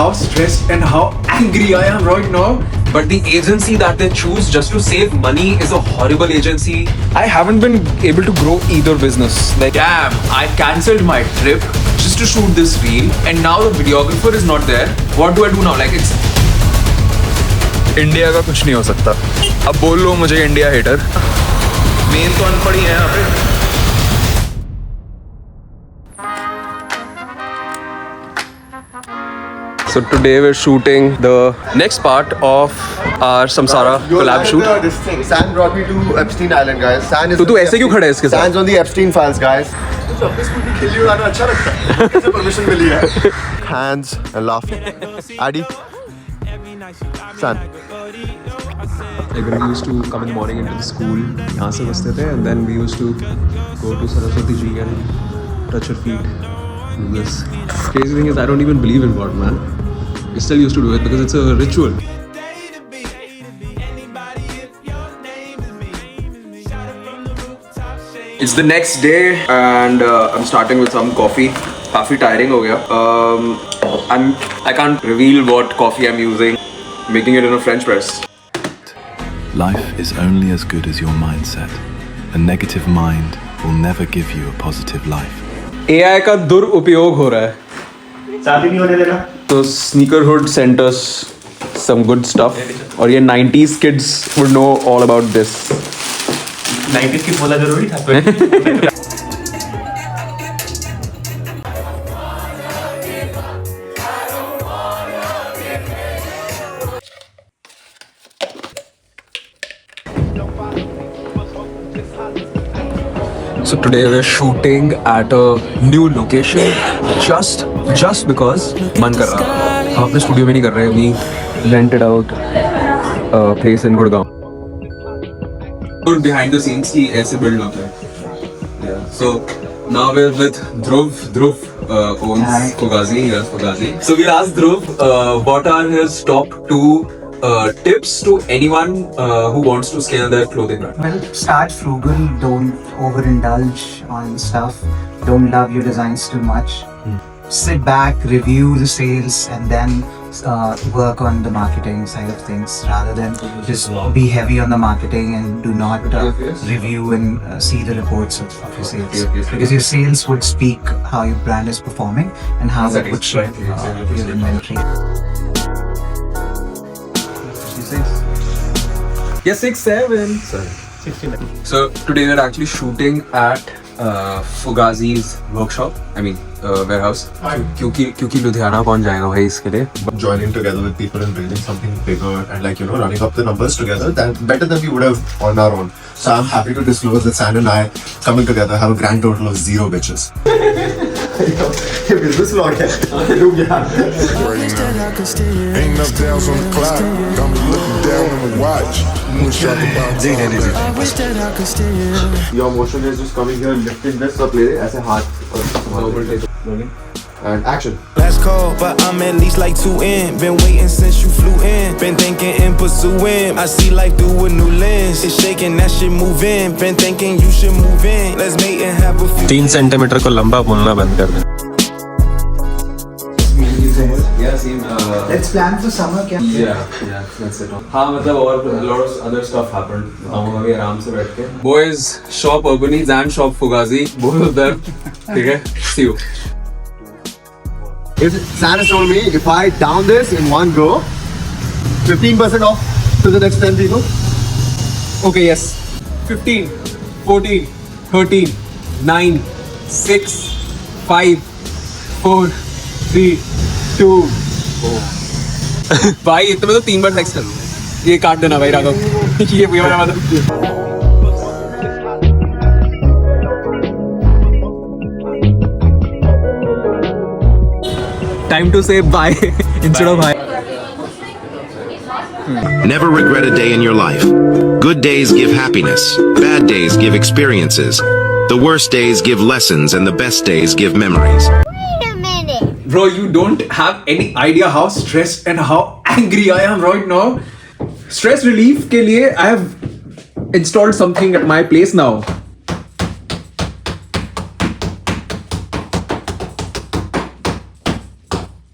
how stressed and how angry I am right now. But the agency that they choose just to save money is a horrible agency. I haven't been able to grow either business. Like, Damn, I cancelled my trip just to shoot this reel, and now the videographer is not there. What do I do now? Like, it's India का कुछ नहीं हो सकता. अब बोल लो मुझे India hater. Main तो अनपढ़ ही है यहाँ पे. So today we're shooting the next part of our Samsara collab shoot. This thing. San brought me to Epstein Island, guys. San is. तो तू ऐसे क्यों खड़ा है इसके साथ? San's on the Epstein files, guys. अपनी स्कूटी खेली हुई आना अच्छा लगता है. कैसे परमिशन मिली है? Hands and laughing. Adi. San. Like when we used to come in the morning into the school, यहाँ से बसते थे, and then we used to go to Saraswati Ji and touch her feet. Do this. Crazy thing is, I don't even believe in God, man. We still used to do it because it's a ritual. It's the next day and I'm starting with some coffee. काफी tiring हो गया. I can't reveal what coffee I'm using. Making it in a French press. Life is only as good as your mindset. A negative mind will never give you a positive life. AI का दुरुपयोग हो रहा है. शादी नहीं होने देना. So Sneakerhood sent us some good stuff. और ये 90s kids would know all about this. 90s की बोला जरूरी था. So today we're shooting at a new location just because मन कर रहा. हम अपने स्टूडियो में नहीं कर रहे. We rented out a place in Gurgaon. Behind the scenes की ऐसे build होता है. Yeah. So now we're with Dhruv. Dhruv owns Fugazi. Yes, Fugazi. So we asked Dhruv what are his top 2 tips to anyone who wants to scale their clothing brand. Well, start frugal, don't overindulge on stuff, don't love your designs too much. Sit back, review the sales, and then work on the marketing side of things rather than just be heavy on the marketing and do not review and see the reports of your sales. Because your sales would speak how your brand is performing and how it would show your inventory. Yeah, 6-7. So today we're actually shooting at Fugazi's workshop. I mean warehouse. क्योंकि लुधियाना कौन जाएगा भाई इसके लिए? Joining together with people and building something bigger and like running up the numbers together, that better than we would have on our own. So I'm happy to disclose that San and I coming together have a grand total of 0 bitches. Business vlog hai. Ain't enough downs on the clock. Got me looking down on the watch. Wish I could bounce off. Your motion is just coming here, lifting this up, ले ऐसे हाथ and action. Last call, but I'm at least like 2 in. Been waiting since you flew in. Been thinking and pursuing. I see life through a new lens. It's shaking, that shit move in. Been thinking you should move in. Let's mate and have a few. 3 centimetre को लंबा बोलना बंद कर दे. Yeah, same. Let's plan for summer camp. Yeah, that's it. हाँ मतलब और a lot of other stuff happened. बताऊंगा अभी आराम से बैठ के. Boys, shop Urbanies and shop Fugazi. Both of them. ठीक है. See you. San has told me if I down this in one go, 15% off to the next 10 people. Okay, yes. 15, 14, 13, 9, 6, 5, 4, 3, 2. भाई इतने में तो 3 बार सेक्स कर लूँ. ये काट देना भाई राघव. ये मेरा मतलब. Time to say bye instead of hi. Never regret a day in your life. Good days give happiness. Bad days give experiences. The worst days give lessons and the best days give memories. Wait a minute. Bro, you don't have any idea how stressed and how angry I am right now. Stress relief के लिए I have installed something at my place now.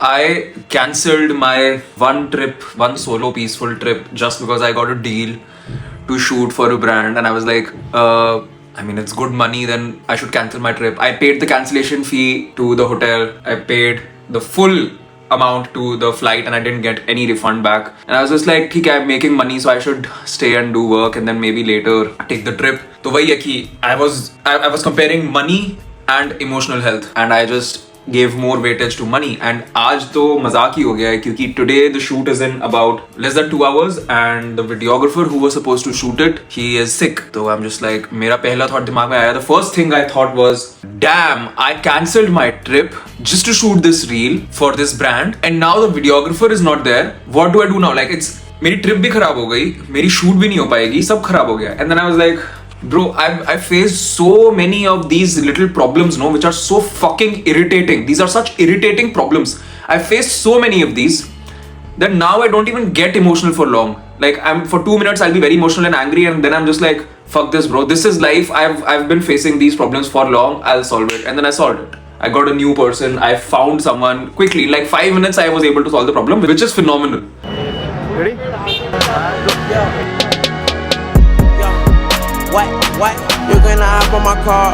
I cancelled my one solo peaceful trip just because I got a deal to shoot for a brand, and I was like, I mean, it's good money, then I should cancel my trip. I paid the cancellation fee to the hotel. I paid the full amount to the flight and I didn't get any refund back. And I was just like, okay, I'm making money, so I should stay and do work and then maybe later take the trip. So वही है कि I was comparing money and emotional health, and I just gave more weightage to money. And आज तो मजाक ही हो गया है क्योंकि today the shoot is in about less than 2 hours and the videographer who was supposed to shoot it, he is sick. So I'm just like, मेरा पहला thought दिमाग में आया, the first thing I thought was, damn, I cancelled my trip just to shoot this reel for this brand and now the videographer is not there. What do I do now? Like, it's मेरी trip भी खराब हो गई, मेरी shoot भी नहीं हो पाएगी, सब खराब हो गया. And then I was like, bro, I faced so many of these little problems, no, which are so fucking irritating. These are such irritating problems. I faced so many of these that now I don't even get emotional for long. Like, for 2 minutes I'll be very emotional and angry, and then I'm just like, fuck this, bro. This is life. I've been facing these problems for long. I'll solve it, and then I solved it. I got a new person. I found someone quickly. Like 5 minutes, I was able to solve the problem, which is phenomenal. Ready? What? You're gonna hop on my car.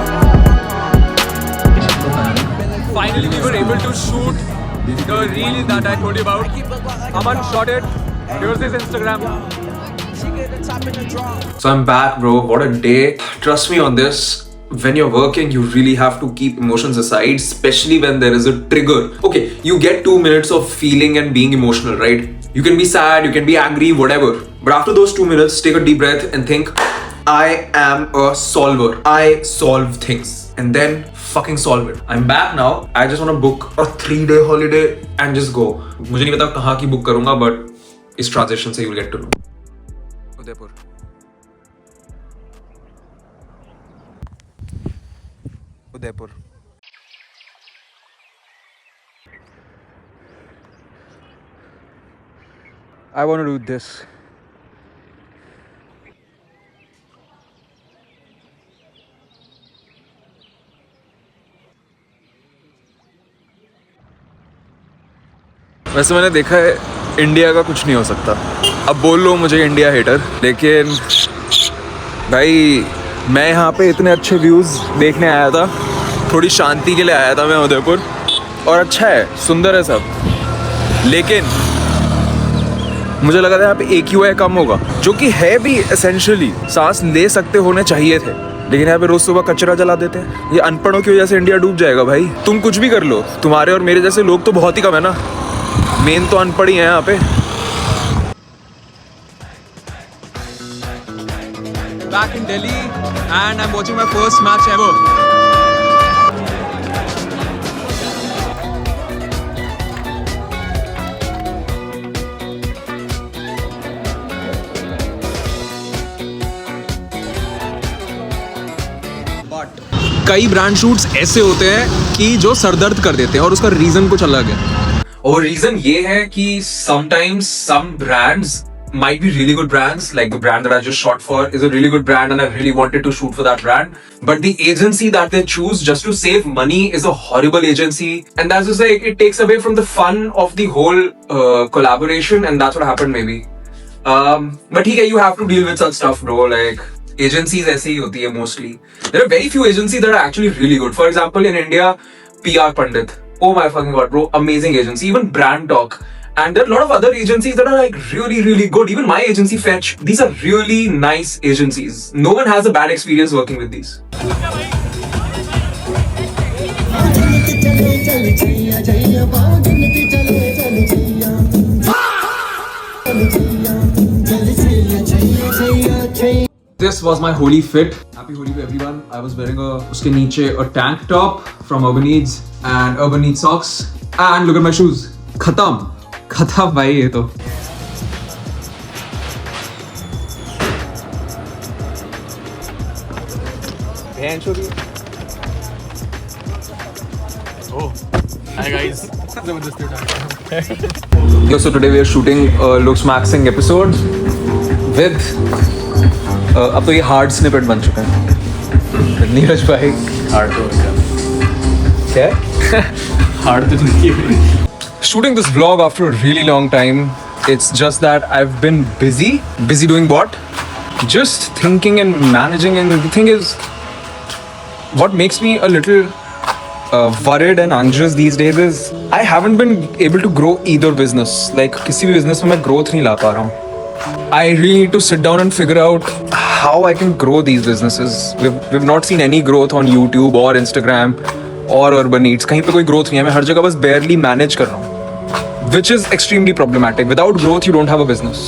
Finally, we were able to shoot the reel that I told you about. Aman shot it. Here's his Instagram. So I'm back, bro. What a day. Trust me on this. When you're working, you really have to keep emotions aside, especially when there is a trigger. Okay, you get 2 minutes of feeling and being emotional, right? You can be sad, you can be angry, whatever. But after those 2 minutes, take a deep breath and think, I am a solver. I solve things. And then fucking solve it. I'm back now. I just want to book a 3-day holiday and just go. मुझे नहीं पता कहाँ की book करूँगा, but इस transition से you'll get to know. Udaipur. Udaipur. I want to do this. वैसे मैंने देखा है इंडिया का कुछ नहीं हो सकता. अब बोल लो मुझे इंडिया हेटर, लेकिन भाई मैं यहाँ पे इतने अच्छे व्यूज़ देखने आया था, थोड़ी शांति के लिए आया था मैं उदयपुर, और अच्छा है, सुंदर है सब, लेकिन मुझे लगा था यहाँ पे AQI कम होगा, जो कि है भी एसेंशियली, सांस ले सकते होने चाहिए थे, लेकिन यहाँ पे रोज सुबह कचरा जला देते हैं. ये अनपढ़ों की वजह से इंडिया डूब जाएगा भाई. तुम कुछ भी कर लो, तुम्हारे और मेरे जैसे लोग तो बहुत ही कम है ना, मेन तो अनपढ़ ही है यहाँ पे. Back in Delhi and I'm watching my first match ever. कई ब्रांड शूट्स ऐसे होते हैं कि जो सरदर्द कर देते हैं और उसका रीजन कुछ अलग है. और रीजन ये है कि sometimes some brands might be really good brands, like the brand that I just shot for is a really good brand and I really wanted to shoot for that brand, but the agency that they choose just to save money is a horrible agency, and that's just like, it takes away from the fun of the whole collaboration, and that's what happened maybe. But okay, you have to deal with such stuff, bro. Like, agencies ऐसे ही होती है mostly. There are very few agencies that are actually really good. For example, in India, PR Pandit. Oh my fucking god, bro. Amazing agency. Even Brand Talk. And there are a lot of other agencies that are like really, really good. Even my agency, Fetch. These are really nice agencies. No one has a bad experience working with these. This was my Holi fit. Happy Holi to everyone. I was wearing uske niche a tank top from Urban Needs and Urban Needs socks. And look at my shoes. Khatam bhai ye to. Oh, hi guys. Yo, so today we are shooting a Looks Maxing episode with अब तो ये hard snippet बन चुका है. नीरज भाई hard तो क्या hard तो नहीं. shooting this vlog after a really long time. It's just that I've been busy. Busy doing what? Just thinking and managing. And the thing is, what makes me a little worried and anxious these days is I haven't been able to grow either business. Like, किसी भी business में मैं growth नहीं ला पा रहा हूँ. I really need to sit down and figure out how I can grow these businesses. We've not seen any growth on YouTube or Instagram or Urban Eats. कहीं पे कोई growth नहीं है. मैं हर जगह बस barely manage कर रहा हूँ. Which is extremely problematic. Without growth, you don't have a business.